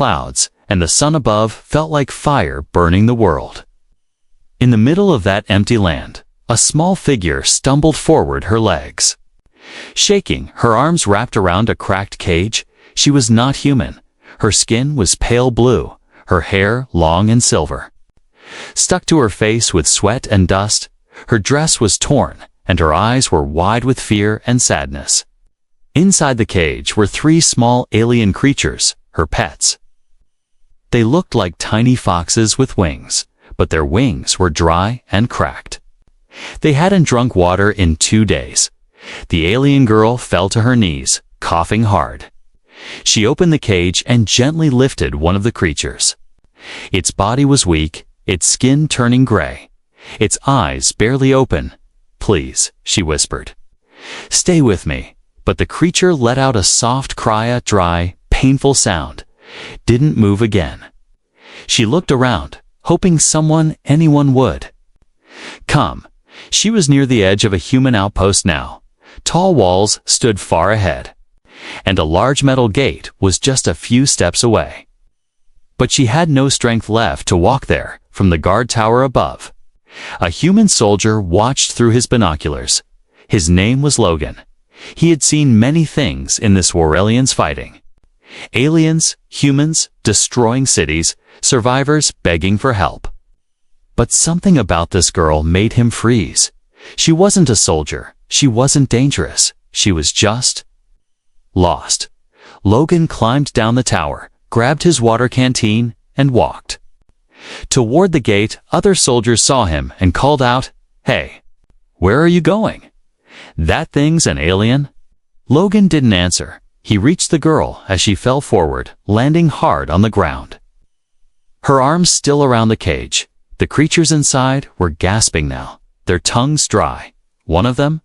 clouds, and the sun above felt like fire burning the world. In the middle of that empty land, a small figure stumbled forward, her legs shaking, her arms wrapped around a cracked cage. She was not human. Her skin was pale blue, her hair long and silver, stuck to her face with sweat and dust. Her dress was torn, and her eyes were wide with fear and sadness. Inside the cage were 3 small alien creatures, her pets. They looked like tiny foxes with wings, but their wings were dry and cracked. They hadn't drunk water in 2 days. The alien girl fell to her knees, coughing hard. She opened the cage and gently lifted one of the creatures. Its body was weak, its skin turning gray, its eyes barely open. "Please," she whispered, "stay with me." But the creature let out a soft cry, a dry, painful sound. Didn't move again. She looked around, hoping anyone would come. She was near the edge of a human outpost now. Tall walls stood far ahead, and a large metal gate was just a few steps away. But she had no strength left to walk there. From the guard tower above, a human soldier watched through his binoculars. His name was Logan. He had seen many things in this war: aliens fighting, aliens, humans, destroying cities, survivors begging for help. But something about this girl made him freeze. She wasn't a soldier. She wasn't dangerous. She was just lost. Logan climbed down the tower, grabbed his water canteen, and walked toward the gate. Other soldiers saw him and called out, "Hey, where are you going? That thing's an alien." Logan didn't answer. He reached the girl as she fell forward, landing hard on the ground. Her arms still around the cage. The creatures inside were gasping now, their tongues dry. One of them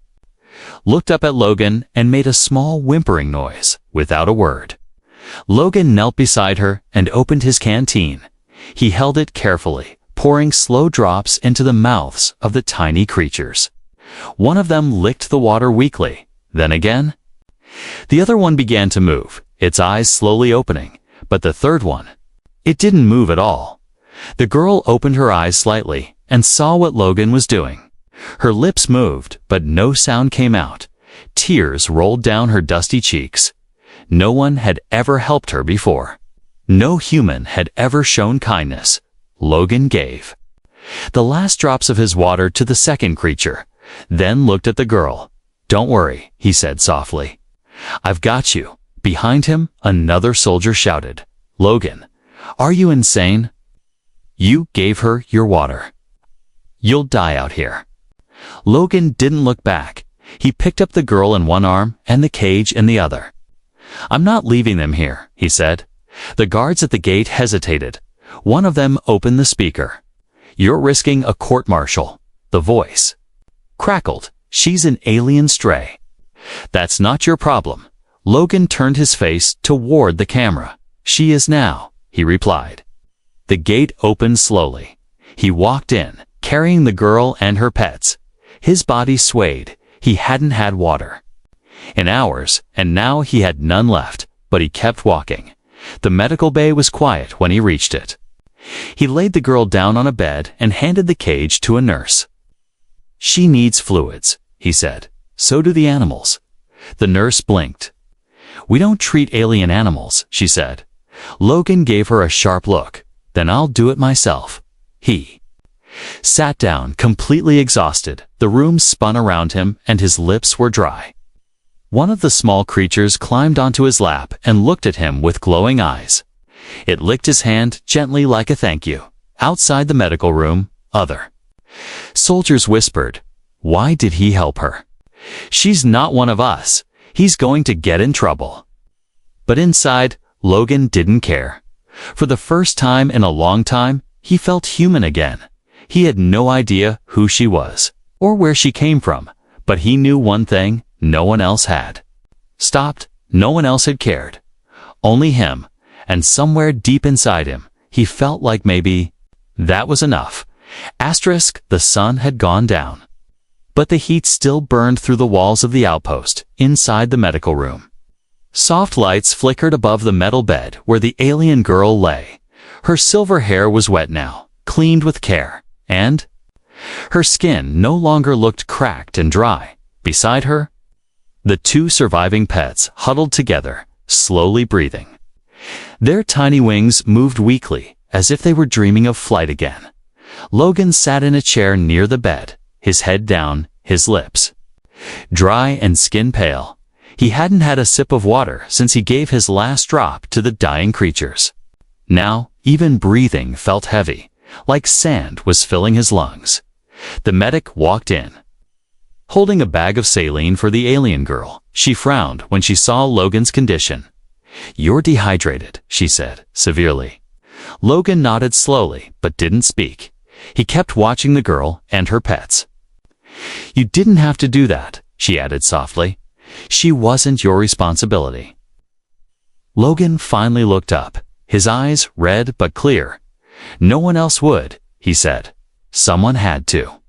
looked up at Logan and made a small whimpering noise, without a word. Logan knelt beside her and opened his canteen. He held it carefully, pouring slow drops into the mouths of the tiny creatures. One of them licked the water weakly. Then again, the other one began to move, its eyes slowly opening. But the third one, it didn't move at all. The girl opened her eyes slightly and saw what Logan was doing. Her lips moved, but no sound came out. Tears rolled down her dusty cheeks. No one had ever helped her before. No human had ever shown kindness. Logan gave the last drops of his water to the second creature, then looked at the girl. "Don't worry," he said softly. "I've got you." Behind him, another soldier shouted, "Logan, are you insane? You gave her your water. You'll die out here." Logan didn't look back. He picked up the girl in one arm and the cage in the other. "I'm not leaving them here," he said. The guards at the gate hesitated. One of them opened the speaker. "You're risking a court-martial." The voice crackled. "She's an alien stray." "That's not your problem." Logan turned his face toward the camera. "She is now," he replied. The gate opened slowly. He walked in, carrying the girl and her pets. His body swayed. He hadn't had water in hours, and now he had none left, but he kept walking. The medical bay was quiet when he reached it. He laid the girl down on a bed and handed the cage to a nurse. "She needs fluids," he said. "So do the animals." The nurse blinked. "We don't treat alien animals," she said. Logan gave her a sharp look. "Then I'll do it myself." He sat down, completely exhausted. The room spun around him, and his lips were dry. One of the small creatures climbed onto his lap and looked at him with glowing eyes. It licked his hand gently like a thank you. Outside the medical room, other soldiers whispered, "Why did he help her? She's not one of us. He's going to get in trouble." But inside, Logan didn't care. For the first time in a long time, he felt human again. He had no idea who she was or where she came from, but he knew one thing no one else had. Stopped, no one else had cared. Only him, and somewhere deep inside him, he felt like maybe that was enough. The sun had gone down, but the heat still burned through the walls of the outpost inside the medical room. Soft lights flickered above the metal bed where the alien girl lay. Her silver hair was wet now, cleaned with care, and her skin no longer looked cracked and dry. Beside her, the two surviving pets huddled together, slowly breathing. Their tiny wings moved weakly, as if they were dreaming of flight again. Logan sat in a chair near the bed, his head down, his lips dry and skin pale. He hadn't had a sip of water since he gave his last drop to the dying creatures. Now, even breathing felt heavy, like sand was filling his lungs. The medic walked in, holding a bag of saline for the alien girl. She frowned when she saw Logan's condition. "You're dehydrated," she said, severely. Logan nodded slowly, but didn't speak. He kept watching the girl and her pets. "You didn't have to do that," she added softly. "She wasn't your responsibility." Logan finally looked up, his eyes red but clear. "No one else would," he said. "Someone had to."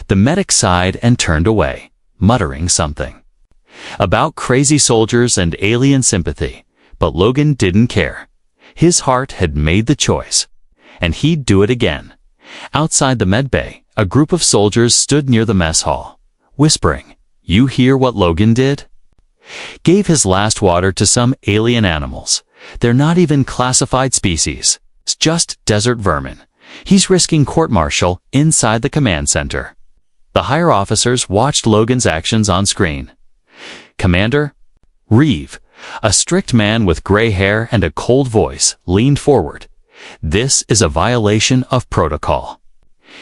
The medic sighed and turned away, muttering something about crazy soldiers and alien sympathy, but Logan didn't care. His heart had made the choice, and he'd do it again. Outside the medbay, a group of soldiers stood near the mess hall, whispering, "You hear what Logan did? Gave his last water to some alien animals. They're not even classified species. It's just desert vermin. He's risking court-martial inside the command center." The higher officers watched Logan's actions on screen. Commander Reeve, a strict man with gray hair and a cold voice, leaned forward. "This is a violation of protocol,"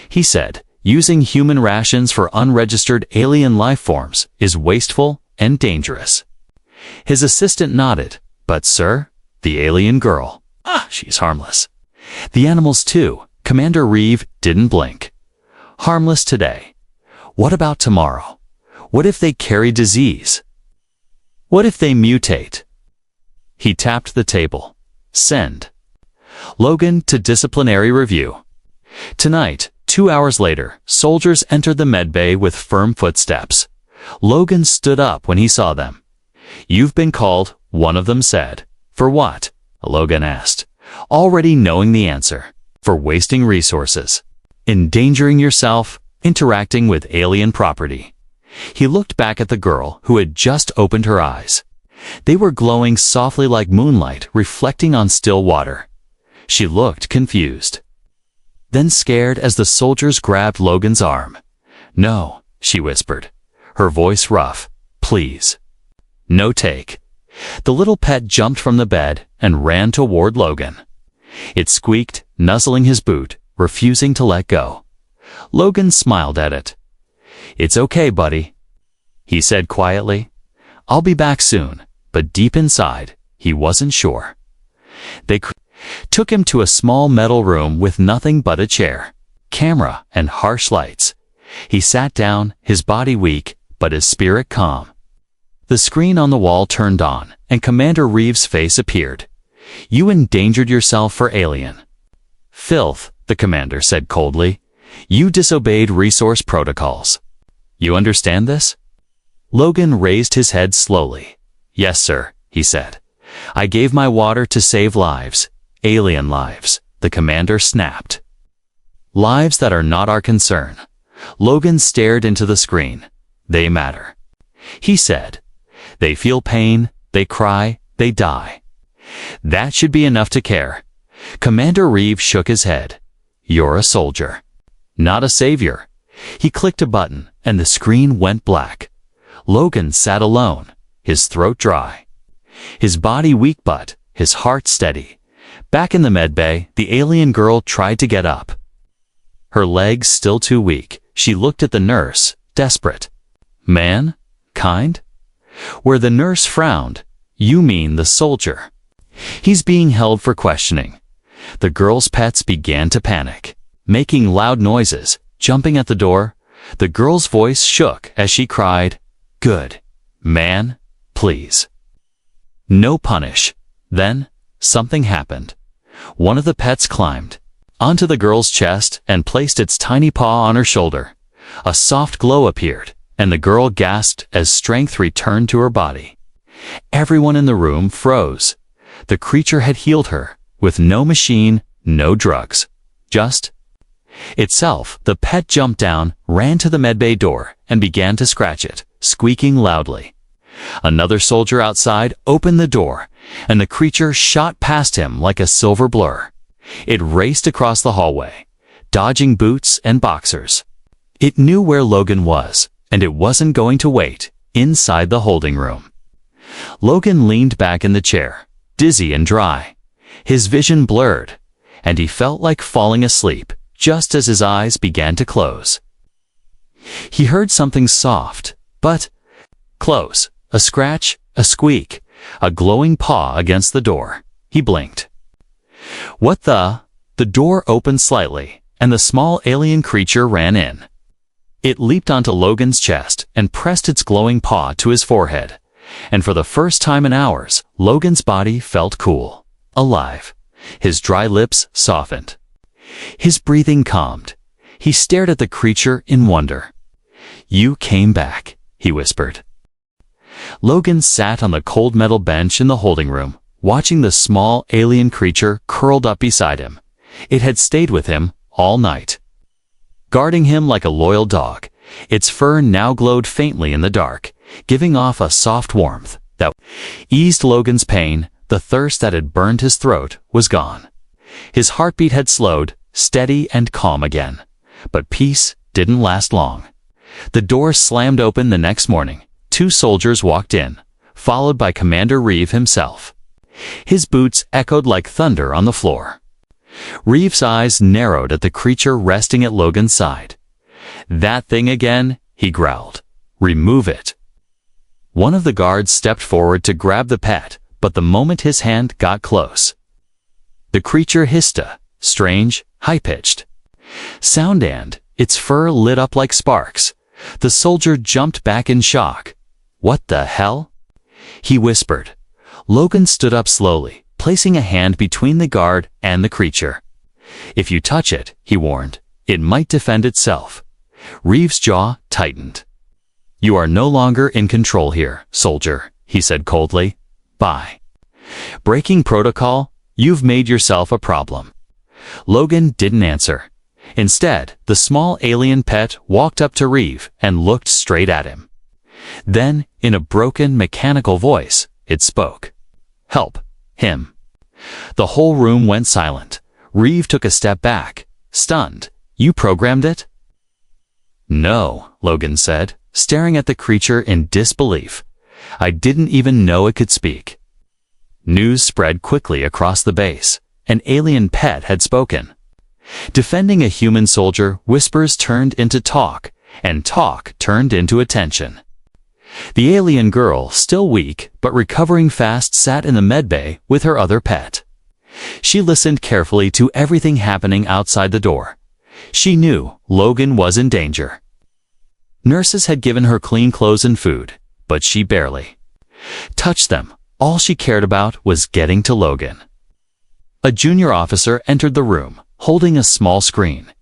he said. "Using human rations for unregistered alien life forms is wasteful and dangerous." His assistant nodded. "But sir, the alien girl, she's harmless." "The animals too." Commander Reeve didn't blink. "Harmless today. What about tomorrow? What if they carry disease? What if they mutate?" He tapped the table. "Send Logan to disciplinary review." Tonight, 2 hours later, soldiers entered the medbay with firm footsteps. Logan stood up when he saw them. "You've been called," one of them said. "For what?" Logan asked, already knowing the answer. "For wasting resources, endangering yourself, interacting with alien property." He looked back at the girl who had just opened her eyes. They were glowing softly like moonlight reflecting on still water. She looked confused, then scared as the soldiers grabbed Logan's arm. "No," she whispered, her voice rough. "Please. No take." The little pet jumped from the bed and ran toward Logan. It squeaked, nuzzling his boot, refusing to let go. Logan smiled at it. "It's okay, buddy," he said quietly. "I'll be back soon." But deep inside, he wasn't sure. They took him to a small metal room with nothing but a chair, camera, and harsh lights. He sat down, his body weak, but his spirit calm. The screen on the wall turned on, and Commander Reeves' face appeared. "You endangered yourself for alien filth," the commander said coldly. "You disobeyed resource protocols. You understand this?" Logan raised his head slowly. "Yes, sir," he said. "I gave my water to save lives. Alien lives," the commander snapped. "Lives that are not our concern." Logan stared into the screen. "They matter," he said. "They feel pain, they cry, they die. That should be enough to care." Commander Reeve shook his head. "You're a soldier, not a savior." He clicked a button, and the screen went black. Logan sat alone, his throat dry, his body weak but his heart steady. Back in the medbay, the alien girl tried to get up. Her legs still too weak, she looked at the nurse, desperate. "Man? Kind?" Where the nurse frowned. "You mean the soldier. He's being held for questioning." The girl's pets began to panic, making loud noises, jumping at the door. The girl's voice shook as she cried, "Good. Man, please. No punish." Then, something happened. One of the pets climbed onto the girl's chest and placed its tiny paw on her shoulder. A soft glow appeared, and the girl gasped as strength returned to her body. Everyone in the room froze. The creature had healed her, with no machine, no drugs. Just itself. The pet jumped down, ran to the medbay door, and began to scratch it, squeaking loudly. Another soldier outside opened the door, and the creature shot past him like a silver blur. It raced across the hallway, dodging boots and boxers. It knew where Logan was, and it wasn't going to wait inside the holding room. Logan leaned back in the chair, dizzy and dry. His vision blurred, and he felt like falling asleep just as his eyes began to close. He heard something soft, but close. A scratch, a squeak, a glowing paw against the door. He blinked. What the? The door opened slightly, and the small alien creature ran in. It leaped onto Logan's chest and pressed its glowing paw to his forehead. And for the first time in hours, Logan's body felt cool, alive. His dry lips softened. His breathing calmed. He stared at the creature in wonder. "You came back," he whispered. Logan sat on the cold metal bench in the holding room, watching the small alien creature curled up beside him. It had stayed with him all night, guarding him like a loyal dog. Its fur now glowed faintly in the dark, giving off a soft warmth that eased Logan's pain. The thirst that had burned his throat was gone. His heartbeat had slowed, steady and calm again. But peace didn't last long. The door slammed open the next morning. 2 soldiers walked in, followed by Commander Reeve himself. His boots echoed like thunder on the floor. Reeve's eyes narrowed at the creature resting at Logan's side. "That thing again?" he growled. "Remove it." One of the guards stepped forward to grab the pet, but the moment his hand got close, the creature hissed a strange, high-pitched sound and its fur lit up like sparks. The soldier jumped back in shock. "What the hell?" he whispered. Logan stood up slowly, placing a hand between the guard and the creature. "If you touch it," he warned, "it might defend itself." Reeve's jaw tightened. "You are no longer in control here, soldier," he said coldly. "By breaking protocol, you've made yourself a problem." Logan didn't answer. Instead, the small alien pet walked up to Reeve and looked straight at him. Then, in a broken, mechanical voice, it spoke. "Help him." The whole room went silent. Reeve took a step back, stunned. "You programmed it?" "No," Logan said, staring at the creature in disbelief. "I didn't even know it could speak." News spread quickly across the base. An alien pet had spoken. Defending a human soldier, whispers turned into talk, and talk turned into attention. The alien girl, still weak but recovering fast, sat in the medbay with her other pet. She listened carefully to everything happening outside the door. She knew Logan was in danger. Nurses had given her clean clothes and food, but she barely touched them. All she cared about was getting to Logan. A junior officer entered the room, holding a small screen.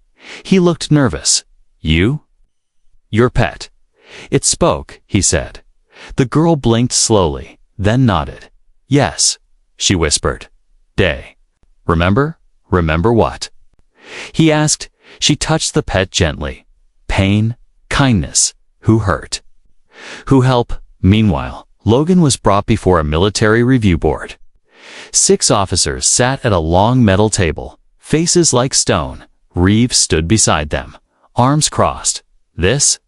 He looked nervous. "You? Your pet?" "It spoke," he said. The girl blinked slowly, then nodded. "Yes," she whispered. "Day. Remember? Remember what?" he asked. She touched the pet gently. "Pain, kindness, who hurt? Who help?" Meanwhile, Logan was brought before a military review board. 6 officers sat at a long metal table, faces like stone. Reeve stood beside them, arms crossed. "This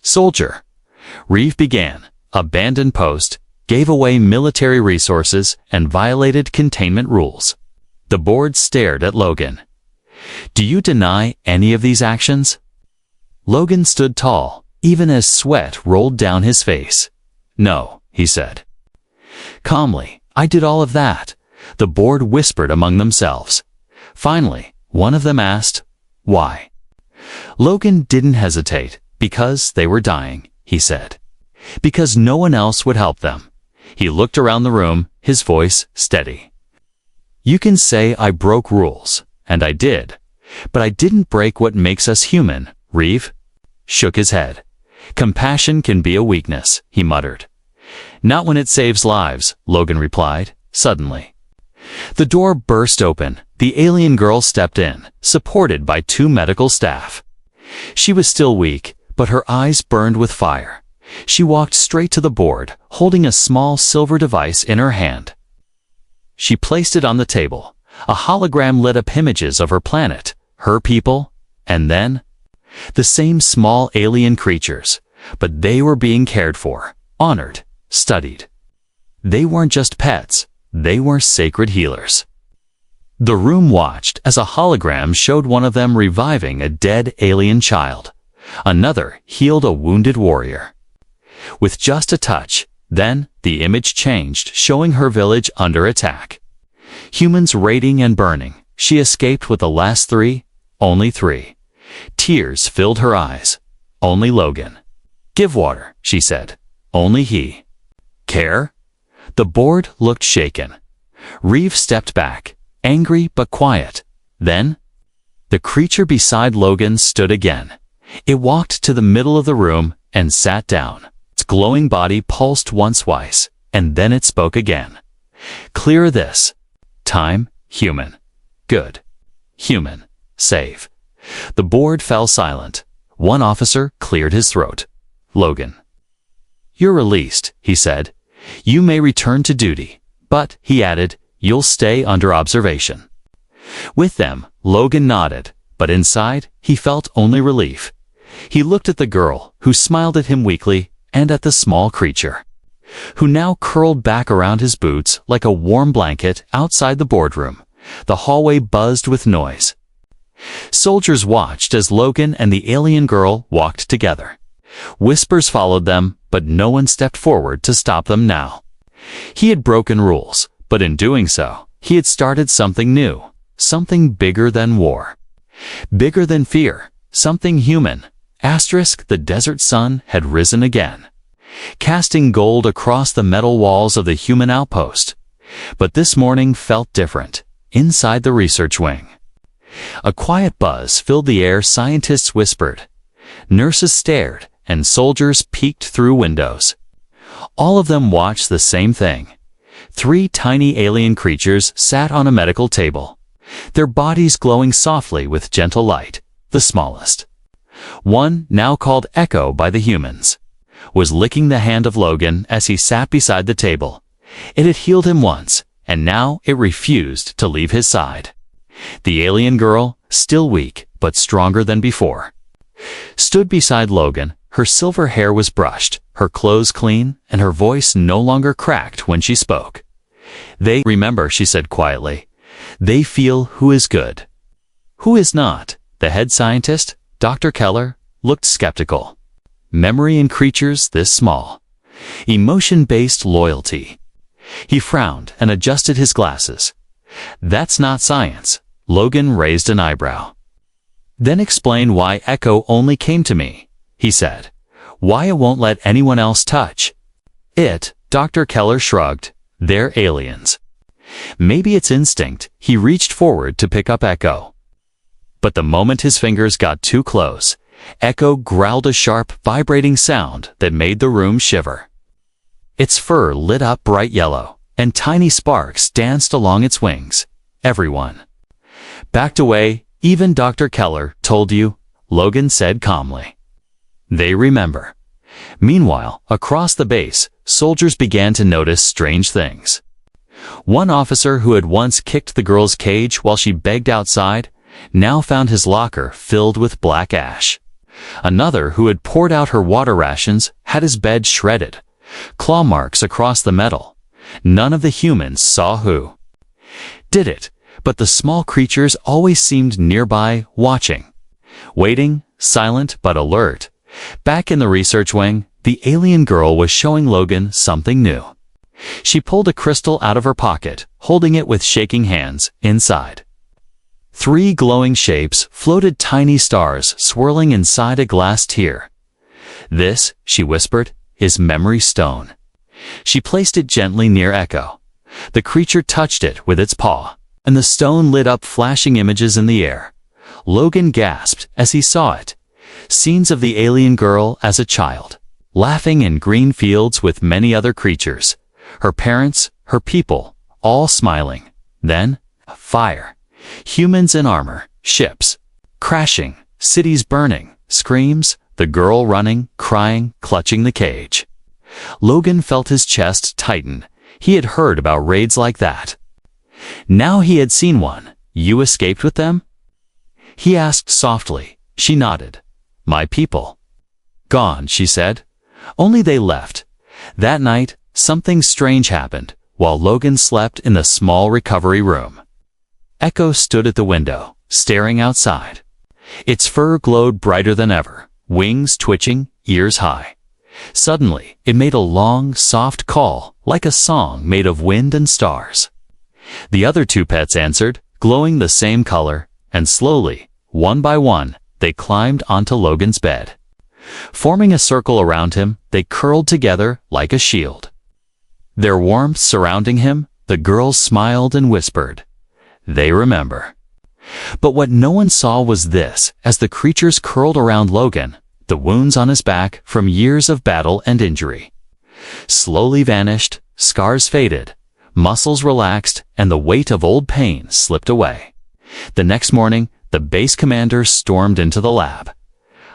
soldier," Reeve began, "abandoned post, gave away military resources, and violated containment rules." The board stared at Logan. "Do you deny any of these actions?" Logan stood tall, even as sweat rolled down his face. "No," he said. Calmly, "I did all of that." The board whispered among themselves. Finally, one of them asked, "Why?" Logan didn't hesitate. "Because they were dying," he said. "Because no one else would help them." He looked around the room, his voice steady. "You can say I broke rules, and I did, but I didn't break what makes us human." Reeve shook his head. "Compassion can be a weakness," he muttered. Not when it saves lives, Logan replied, suddenly. The door burst open. The alien girl stepped in, supported by 2 medical staff. She was still weak, but her eyes burned with fire. She walked straight to the board, holding a small silver device in her hand. She placed it on the table. A hologram lit up images of her planet, her people, and then the same small alien creatures, but they were being cared for, honored, studied. They weren't just pets, they were sacred healers. The room watched as a hologram showed one of them reviving a dead alien child. Another healed a wounded warrior. With just a touch, then the image changed, showing her village under attack. Humans raiding and burning. She escaped with the last 3, only 3. Tears filled her eyes. Only Logan. Give water, she said. Only he. Care? The board looked shaken. Reeve stepped back, angry but quiet. Then, the creature beside Logan stood again. It walked to the middle of the room and sat down. Its glowing body pulsed once, twice, and then it spoke again. Clear this. Time, human. Good. Human. Save. The board fell silent. One officer cleared his throat. Logan. You're released, he said. You may return to duty, but, he added, you'll stay under observation. With them, Logan nodded, but inside, he felt only relief. He looked at the girl, who smiled at him weakly, and at the small creature, who now curled back around his boots like a warm blanket outside the boardroom. The hallway buzzed with noise. Soldiers watched as Logan and the alien girl walked together. Whispers followed them, but no one stepped forward to stop them now. He had broken rules, but in doing so, he had started something new, something bigger than war. Bigger than fear, something human. The desert sun had risen again, casting gold across the metal walls of the human outpost. But this morning felt different, inside the research wing. A quiet buzz filled the air. Scientists whispered. Nurses stared, and soldiers peeked through windows. All of them watched the same thing. 3 tiny alien creatures sat on a medical table, their bodies glowing softly with gentle light. The smallest, one now called Echo by the humans, was licking the hand of Logan as he sat beside the table. It had healed him once, and now it refused to leave his side. The alien girl, still weak but stronger than before, stood beside Logan. Her silver hair was brushed, her clothes clean, and her voice no longer cracked when she spoke. They remember, she said quietly. They feel who is good, who is not. The head scientist, Dr. Keller, looked skeptical. Memory in creatures this small. Emotion-based loyalty. He frowned and adjusted his glasses. That's not science. Logan raised an eyebrow. Then explain why Echo only came to me, he said. Why it won't let anyone else touch it. Dr. Keller shrugged. They're aliens. Maybe it's instinct. He reached forward to pick up Echo. But the moment his fingers got too close, Echo growled a sharp, vibrating sound that made the room shiver. Its fur lit up bright yellow, and tiny sparks danced along its wings. Everyone backed away. Even Dr. Keller told you, Logan said calmly. They remember. Meanwhile, across the base, soldiers began to notice strange things. One officer who had once kicked the girl's cage while she begged outside now found his locker filled with black ash. Another who had poured out her water rations had his bed shredded, claw marks across the metal. None of the humans saw who did it, but the small creatures always seemed nearby, watching, waiting, silent but alert. Back in the research wing, the alien girl was showing Logan something new. She pulled a crystal out of her pocket, holding it with shaking hands. Inside, 3 glowing shapes floated, tiny stars swirling inside a glass tear. This, she whispered, is memory stone. She placed it gently near Echo. The creature touched it with its paw, and the stone lit up, flashing images in the air. Logan gasped as he saw it. Scenes of the alien girl as a child. laughing in green fields with many other creatures. Her parents, her people, all smiling. Then, fire. Humans in armor, ships, crashing, cities burning, screams, the girl running, crying, clutching the cage. Logan felt his chest tighten. He had heard about raids like that. Now he had seen one. You escaped with them? He asked softly. She nodded. My people. Gone, she said. Only they left. That night, something strange happened while Logan slept in the small recovery room. Echo stood at the window, staring outside. Its fur glowed brighter than ever, wings twitching, ears high. Suddenly, it made a long, soft call, like a song made of wind and stars. The other two pets answered, glowing the same color, and slowly, one by one, they climbed onto Logan's bed. Forming a circle around him, they curled together like a shield. Their warmth surrounding him, the girls smiled and whispered, "They remember." But what no one saw was this: as the creatures curled around Logan, the wounds on his back from years of battle and injury slowly vanished, scars faded, muscles relaxed, and the weight of old pain slipped away. The next morning, the base commander stormed into the lab.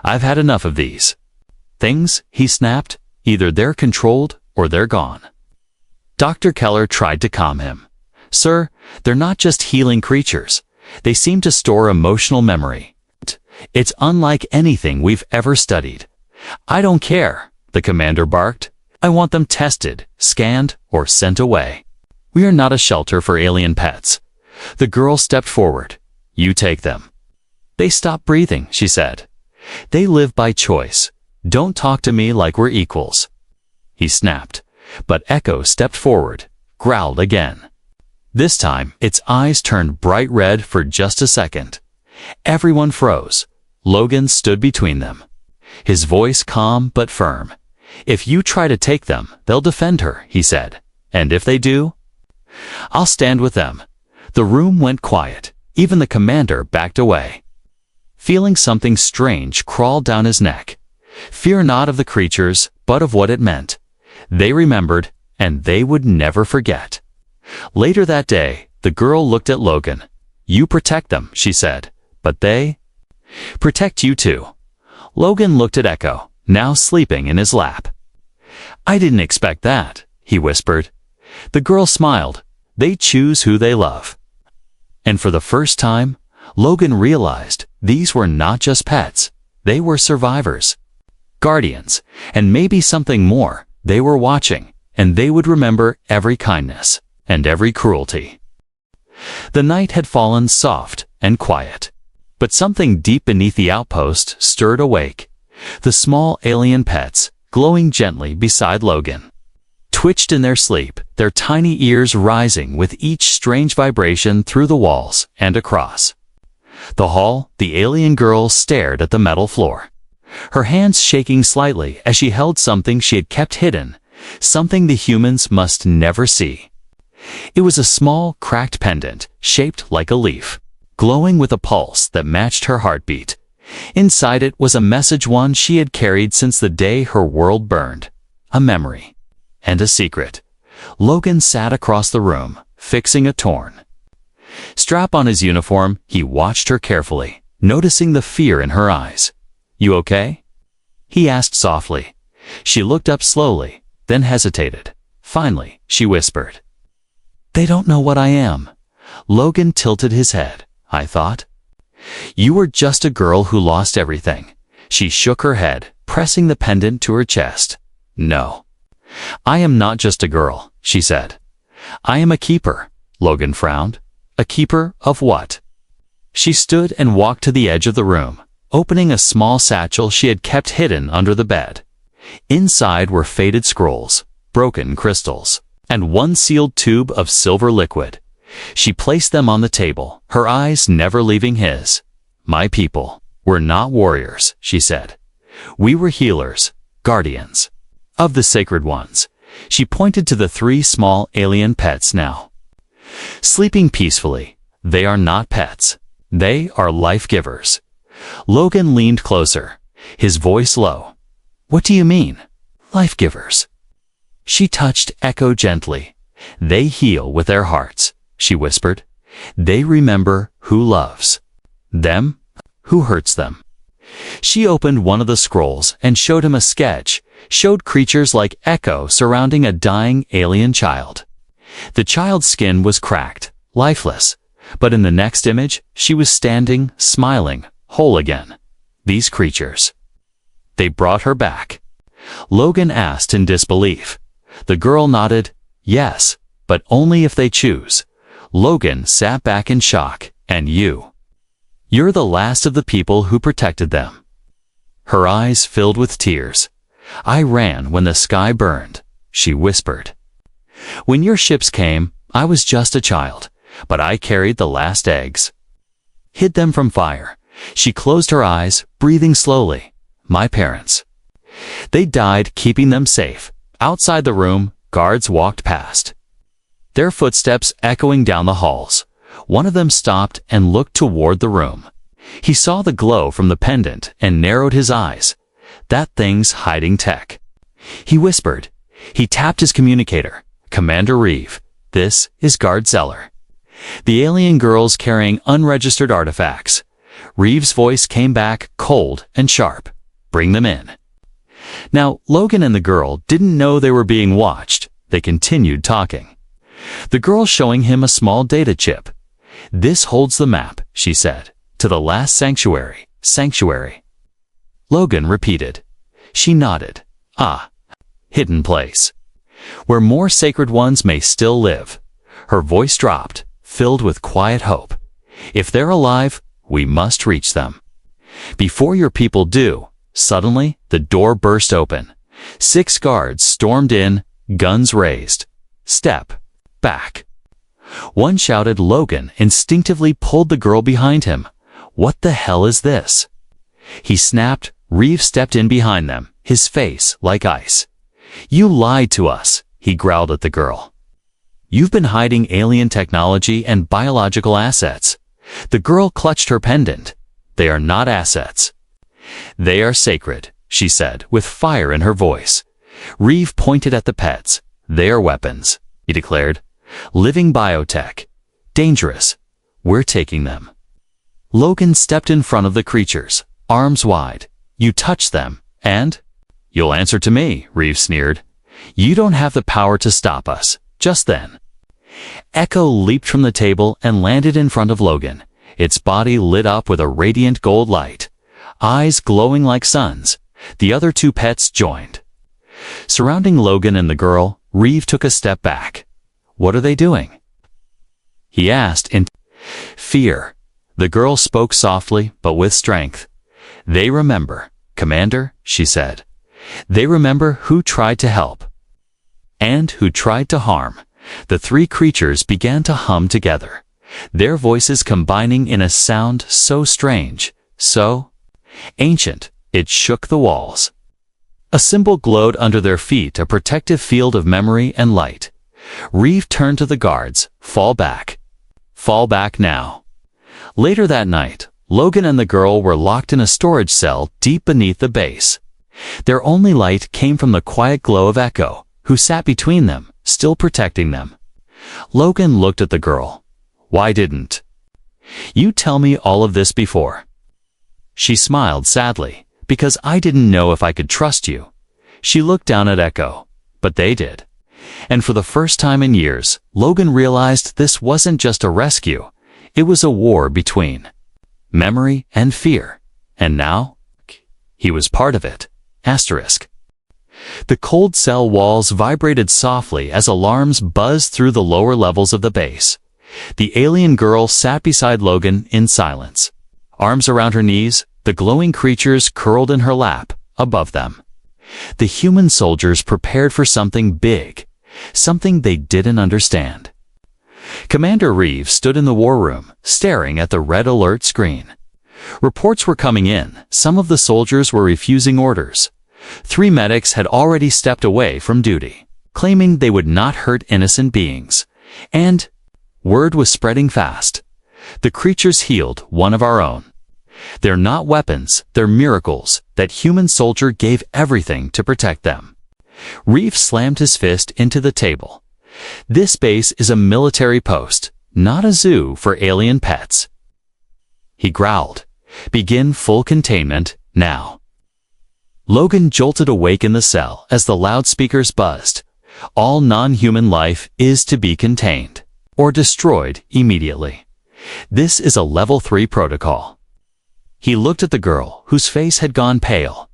"I've had enough of these things," he snapped. "Either they're controlled or they're gone." Dr. Keller tried to calm him. "Sir, they're not just healing creatures. They seem to store emotional memory. It's unlike anything we've ever studied." "I don't care," the commander barked. "I want them tested, scanned, or sent away. We are not a shelter for alien pets." The girl stepped forward. "You take them." "They stop breathing," she said. "They live by choice. Don't talk to me like we're equals." He snapped. But Echo stepped forward, growled again. This time, its eyes turned bright red for just a second. Everyone froze. Logan stood between them. His voice calm but firm. "If you try to take them, they'll defend her," he said. "And if they do, I'll stand with them." The room went quiet. Even the commander backed away. Feeling something strange crawl down his neck. Fear not of the creatures, but of what it meant. They remembered, and they would never forget. Later that day, the girl looked at Logan. "You protect them," she said, "but they protect you too." Logan looked at Echo, now sleeping in his lap. "I didn't expect that," he whispered. The girl smiled. "They choose who they love." And for the first time, Logan realized these were not just pets. They were survivors, guardians, and maybe something more. They were watching, and they would remember every kindness and every cruelty. The night had fallen soft and quiet. But something deep beneath the outpost stirred awake. The small alien pets, glowing gently beside Logan, twitched in their sleep, their tiny ears rising with each strange vibration through the walls and across the hall. The alien girl stared at the metal floor, her hands shaking slightly as she held something she had kept hidden, something the humans must never see. It was a small, cracked pendant, shaped like a leaf, glowing with a pulse that matched her heartbeat. Inside it was a message, one she had carried since the day her world burned. A memory and a secret. Logan sat across the room, fixing a torn strap on his uniform. He watched her carefully, noticing the fear in her eyes. "You okay?" he asked softly. She looked up slowly, then hesitated. Finally, she whispered, "They don't know what I am." Logan tilted his head. "I thought you were just a girl who lost everything." She shook her head, pressing the pendant to her chest. "No, I am not just a girl," she said. "I am a keeper." Logan frowned. "A keeper of what?" She stood and walked to the edge of the room, opening a small satchel she had kept hidden under the bed. Inside were faded scrolls, broken crystals, and one sealed tube of silver liquid. She placed them on the table, her eyes never leaving his. "My people were not warriors," she said. "We were healers, guardians of the sacred ones." She pointed to the 3 small alien pets now sleeping peacefully. "They are not pets. They are life givers." Logan leaned closer, his voice low. "What do you mean?" life-givers. She touched Echo gently. They heal with their hearts, she whispered. They remember who loves them, who hurts them. She opened one of the scrolls and showed him a sketch, showed creatures like Echo surrounding a dying alien child. The child's skin was cracked, lifeless, but in the next image, she was standing, smiling, whole again. These creatures. They brought her back. Logan asked in disbelief. The girl nodded, yes, but only if they choose. Logan sat back in shock. And you? You're the last of the people who protected them. Her eyes filled with tears. I ran when the sky burned, she whispered. When your ships came, I was just a child, but I carried the last eggs. Hid them from fire. She closed her eyes, breathing slowly. My parents. They died keeping them safe. Outside the room, guards walked past. Their footsteps echoing down the halls. One of them stopped and looked toward the room. He saw the glow from the pendant and narrowed his eyes. That thing's hiding tech. He whispered. He tapped his communicator. Commander Reeve, this is Guard Zeller. The alien girls carrying unregistered artifacts. Reeve's voice came back cold and sharp. Bring them in. Now, Logan and the girl didn't know they were being watched. They continued talking. The girl showing him a small data chip. This holds the map, she said, to the last sanctuary. Sanctuary. Logan repeated. She nodded. Ah, hidden place. Where more sacred ones may still live. Her voice dropped, filled with quiet hope. If they're alive, we must reach them. Before your people do. Suddenly, the door burst open. 6 guards stormed in, guns raised. Step back. One shouted. Logan instinctively pulled the girl behind him. What the hell is this? He snapped. Reeve stepped in behind them, his face like ice. You lied to us, he growled at the girl. You've been hiding alien technology and biological assets. The girl clutched her pendant. They are not assets. They are sacred, she said, with fire in her voice. Reeve pointed at the pets. They are weapons, he declared. Living biotech. Dangerous. We're taking them. Logan stepped in front of the creatures, arms wide. You touch them, and? You'll answer to me, Reeve sneered. You don't have the power to stop us. Just then. Echo leaped from the table and landed in front of Logan, its body lit up with a radiant gold light. Eyes glowing like suns. The other 2 pets joined. Surrounding Logan and the girl, Reeve took a step back. What are they doing? He asked in fear. The girl spoke softly, but with strength. They remember, Commander, she said. They remember who tried to help. And who tried to harm. The 3 creatures began to hum together, their voices combining in a sound so strange, so ancient, it shook the walls. A symbol glowed under their feet, a protective field of memory and light. Reeve turned to the guards. Fall back. Fall back now. Later that night, Logan and the girl were locked in a storage cell deep beneath the base. Their only light came from the quiet glow of Echo, who sat between them, still protecting them. Logan looked at the girl. Why didn't you tell me all of this before? She smiled sadly. Because I didn't know if I could trust you. She looked down at Echo. But they did. And for the first time in years, Logan realized this wasn't just a rescue. It was a war between memory and fear. And now, he was part of it. Asterisk. The cold cell walls vibrated softly as alarms buzzed through the lower levels of the base. The alien girl sat beside Logan in silence. Arms around her knees, the glowing creatures curled in her lap, above them. The human soldiers prepared for something big, something they didn't understand. Commander Reeve stood in the war room, staring at the red alert screen. Reports were coming in. Some of the soldiers were refusing orders. 3 medics had already stepped away from duty, claiming they would not hurt innocent beings. And word was spreading fast. The creatures healed one of our own. They're not weapons, they're miracles. That human soldier gave everything to protect them. Reeve slammed his fist into the table. This base is a military post, not a zoo for alien pets. He growled, "Begin full containment, now." Logan jolted awake in the cell as the loudspeakers buzzed. All non-human life is to be contained, or destroyed immediately. This is a level 3 protocol. He looked at the girl, whose face had gone pale.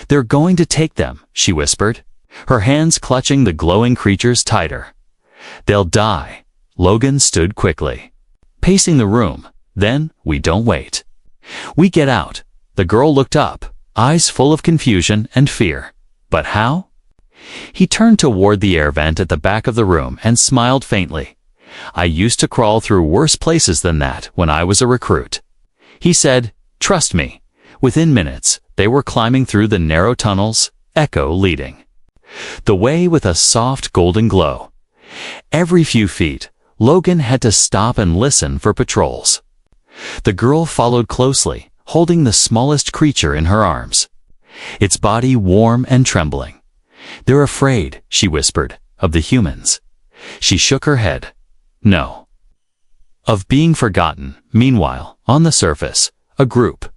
"They're going to take them," she whispered, her hands clutching the glowing creatures tighter. "They'll die." Logan stood quickly, pacing the room. "Then we don't wait. We get out." The girl looked up, eyes full of confusion and fear. "But how?" He turned toward the air vent at the back of the room and smiled faintly. "I used to crawl through worse places than that when I was a recruit." He said, "Trust me." Within minutes, they were climbing through the narrow tunnels, Echo leading the way with a soft golden glow. Every few feet, Logan had to stop and listen for patrols. The girl followed closely, holding the smallest creature in her arms, its body warm and trembling. "They're afraid," she whispered, "of the humans." She shook her head. "No." Of being forgotten. Meanwhile, on the surface, a group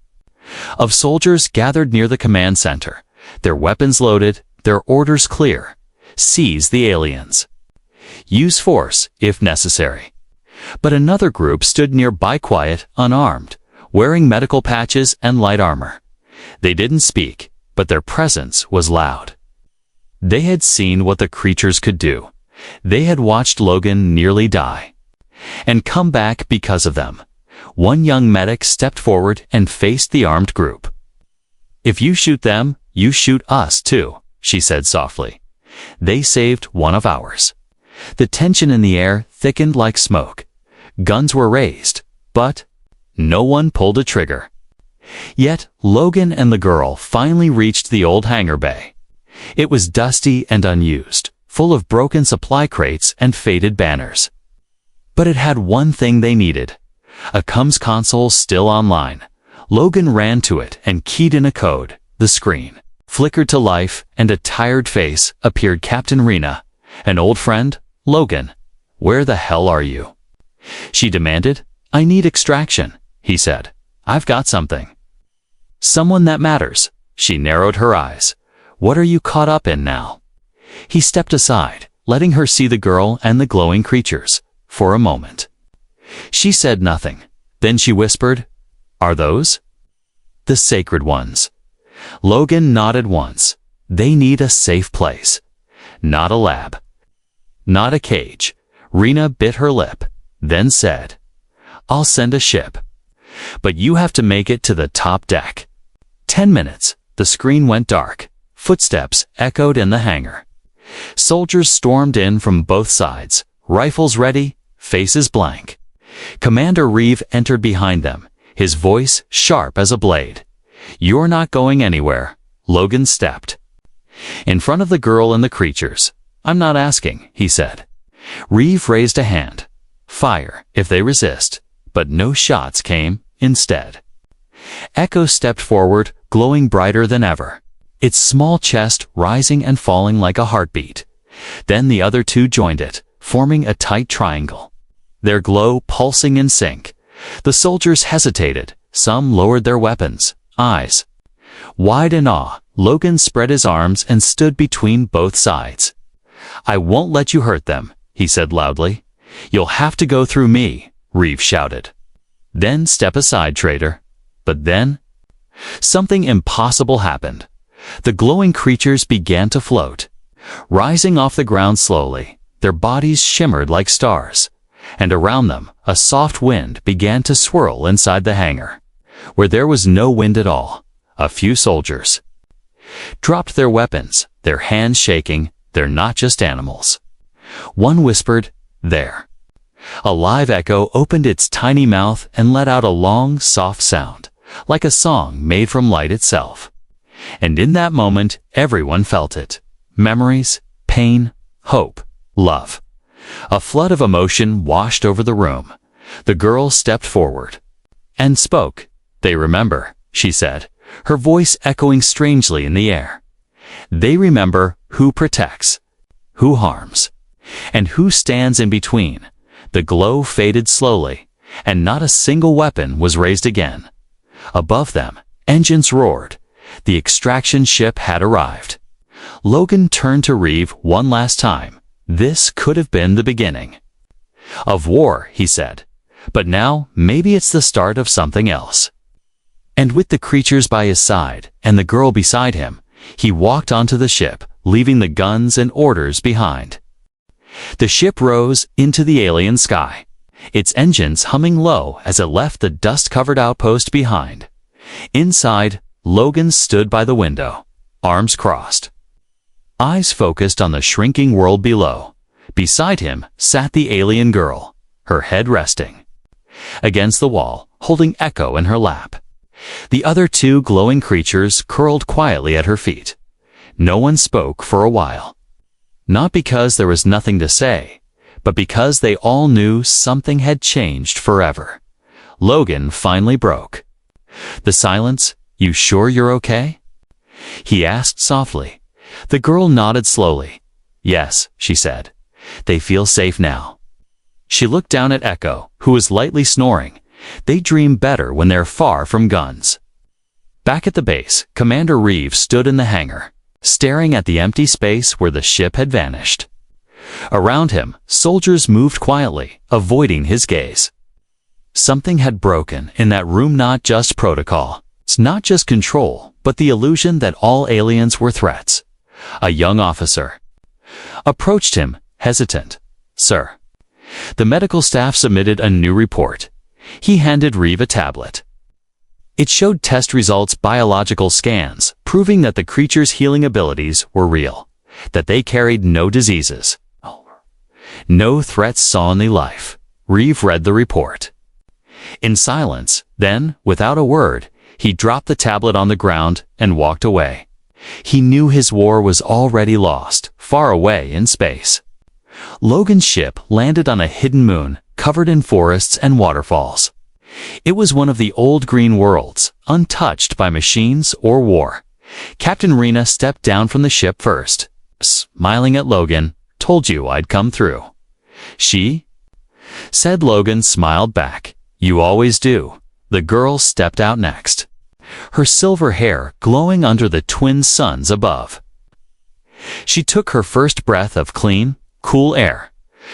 of soldiers gathered near the command center, their weapons loaded, their orders clear. Seize the aliens. Use force, if necessary. But another group stood nearby, quiet, unarmed, wearing medical patches and light armor. They didn't speak, but their presence was loud. They had seen what the creatures could do. They had watched Logan nearly die, and come back because of them. One young medic stepped forward and faced the armed group. "If you shoot them, you shoot us too," she said softly. "They saved one of ours." The tension in the air thickened like smoke. Guns were raised, but no one pulled a trigger. Yet Logan and the girl finally reached the old hangar bay. It was dusty and unused, full of broken supply crates and faded banners. But it had one thing they needed: a comms console still online. Logan ran to it and keyed in a code. The screen flickered to life, and a tired face appeared. "Captain Rena." "An old friend?" "Logan, where the hell are you?" she demanded. "I need extraction," he said. "I've got something. Someone that matters." She narrowed her eyes. "What are you caught up in now?" He stepped aside, letting her see the girl and the glowing creatures. For a moment, she said nothing. Then she whispered, "Are those the sacred ones?" Logan nodded once. "They need a safe place. Not a lab. Not a cage." Rena bit her lip, then said, "I'll send a ship. But you have to make it to the top deck." 10 minutes. The screen went dark. Footsteps echoed in the hangar. Soldiers stormed in from both sides, rifles ready, faces blank. Commander Reeve entered behind them, his voice sharp as a blade. "You're not going anywhere." Logan stepped in front of the girl and the creatures. "I'm not asking," he said. Reeve raised a hand. "Fire, if they resist." But no shots came, instead. Echo stepped forward, glowing brighter than ever, its small chest rising and falling like a heartbeat. Then the other two joined it, forming a tight triangle, their glow pulsing in sync. The soldiers hesitated. Some lowered their weapons, eyes wide in awe. Logan spread his arms and stood between both sides. "I won't let you hurt them," he said loudly. "You'll have to go through me," Reeve shouted. "Then step aside, traitor." But then something impossible happened. The glowing creatures began to float, rising off the ground slowly. Their bodies shimmered like stars, and around them a soft wind began to swirl inside the hangar, where there was no wind at all. A few soldiers dropped their weapons, their hands shaking. "They're not just animals." One whispered, "There." A live echo opened its tiny mouth and let out a long, soft sound, like a song made from light itself. And in that moment, everyone felt it. Memories, pain, hope, love. A flood of emotion washed over the room. The girl stepped forward and spoke. "They remember," she said, her voice echoing strangely in the air. "They remember who protects, who harms, and who stands in between. The glow faded slowly, and not a single weapon was raised again. Above them, engines roared. The extraction ship had arrived. Logan turned to Reeve one last time. This could have been the beginning of war, he said. But now, maybe it's the start of something else. And with the creatures by his side, and the girl beside him, he walked onto the ship, leaving the guns and orders behind. The ship rose into the alien sky, its engines humming low as it left the dust-covered outpost behind. Inside, Logan stood by the window, arms crossed, eyes focused on the shrinking world below. Beside him sat the alien girl, her head resting against the wall, holding Echo in her lap. The other two glowing creatures curled quietly at her feet. No one spoke for a while. Not because there was nothing to say, but because they all knew something had changed forever. Logan finally broke the silence. "You sure you're okay?" he asked softly. The girl nodded slowly. "Yes," she said. "They feel safe now." She looked down at Echo, who was lightly snoring. They dream better when they're far from guns. Back at the base, Commander Reeve stood in the hangar, staring at the empty space where the ship had vanished. Around him, soldiers moved quietly, avoiding his gaze. Something had broken in that room, not just protocol. It's not just control, but the illusion that all aliens were threats. A young officer approached him, hesitant. "Sir." The medical staff submitted a new report. He handed Reeve a tablet. It showed test results, biological scans, proving that the creature's healing abilities were real, that they carried no diseases, no threats saw in the life. Reeve read the report in silence, then, without a word, he dropped the tablet on the ground and walked away. He knew his war was already lost, far away in space. Logan's ship landed on a hidden moon, covered in forests and waterfalls. It was one of the old green worlds, untouched by machines or war. Captain Rena stepped down from the ship first, smiling at Logan. "Told you I'd come through." "She?" said. Logan smiled back. "You always do." The girl stepped out next, her silver hair glowing under the twin suns above. She took her first breath of clean, cool air.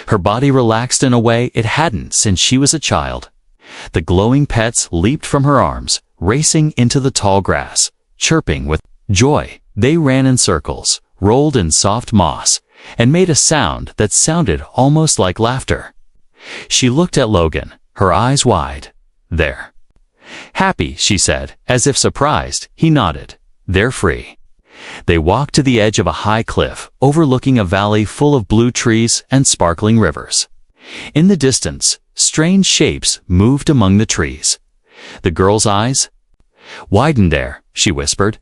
Her body relaxed in a way it hadn't since she was a child. The glowing pets leaped from her arms, racing into the tall grass, chirping with joy. They ran in circles, rolled in soft moss, and made a sound that sounded almost like laughter. She looked at Logan, her eyes wide. "There." "Happy," she said, as if surprised. He nodded. "They're free." They walked to the edge of a high cliff, overlooking a valley full of blue trees and sparkling rivers. In the distance, strange shapes moved among the trees. The girl's eyes widened. "There," she whispered.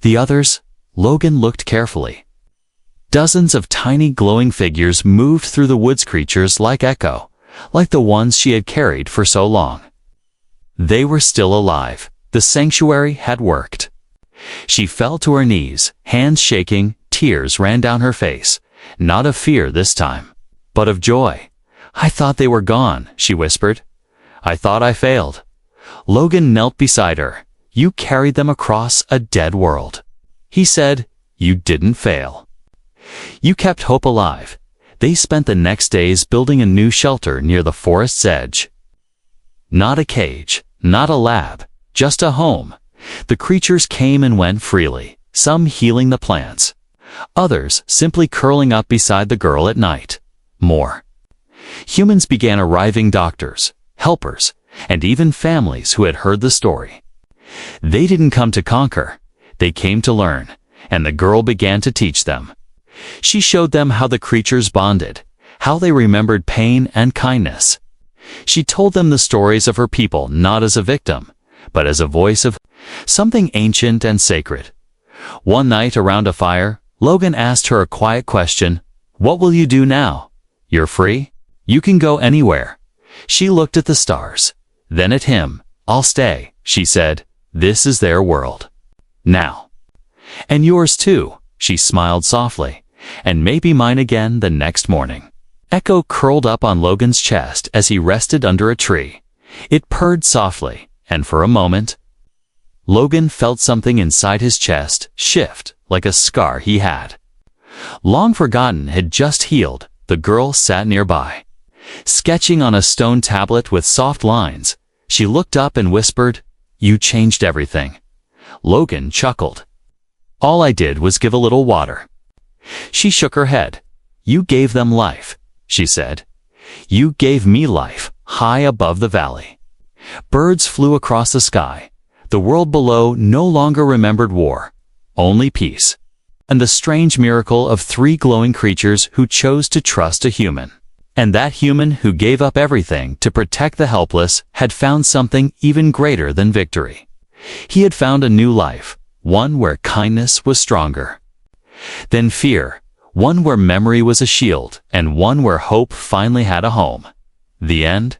"The others?" Logan looked carefully. Dozens of tiny glowing figures moved through the woods, creatures like Echo, like the ones she had carried for so long. They were still alive. The sanctuary had worked. She fell to her knees, hands shaking. Tears ran down her face, not of fear this time, but of joy. "I thought they were gone," she whispered. "I thought I failed." Logan knelt beside her. "You carried them across a dead world." He said, "You didn't fail. You kept hope alive." They spent the next days building a new shelter near the forest's edge. Not a cage, not a lab, just a home. The creatures came and went freely, some healing the plants, others simply curling up beside the girl at night. More humans began arriving, doctors, helpers, and even families who had heard the story. They didn't come to conquer, they came to learn, and the girl began to teach them. She showed them how the creatures bonded, how they remembered pain and kindness. She told them the stories of her people, not as a victim, but as a voice of something ancient and sacred. One night around a fire, Logan asked her a quiet question. "What will you do now? You're free. You can go anywhere." She looked at the stars, then at him. "I'll stay," she said. "This is their world now. And yours too." she smiled softly, "and maybe mine again the next morning." Echo curled up on Logan's chest as he rested under a tree. It purred softly, and for a moment, Logan felt something inside his chest shift like a scar he had. Long forgotten had just healed. The girl sat nearby, sketching on a stone tablet with soft lines. She looked up and whispered, "You changed everything." Logan chuckled. "All I did was give a little water." She shook her head. "You gave them life," she said. "You gave me life, high above the valley." Birds flew across the sky. The world below no longer remembered war, only peace, and the strange miracle of 3 glowing creatures who chose to trust a human. And that human who gave up everything to protect the helpless had found something even greater than victory. He had found a new life, one where kindness was stronger than fear, one where memory was a shield, and one where hope finally had a home. The end.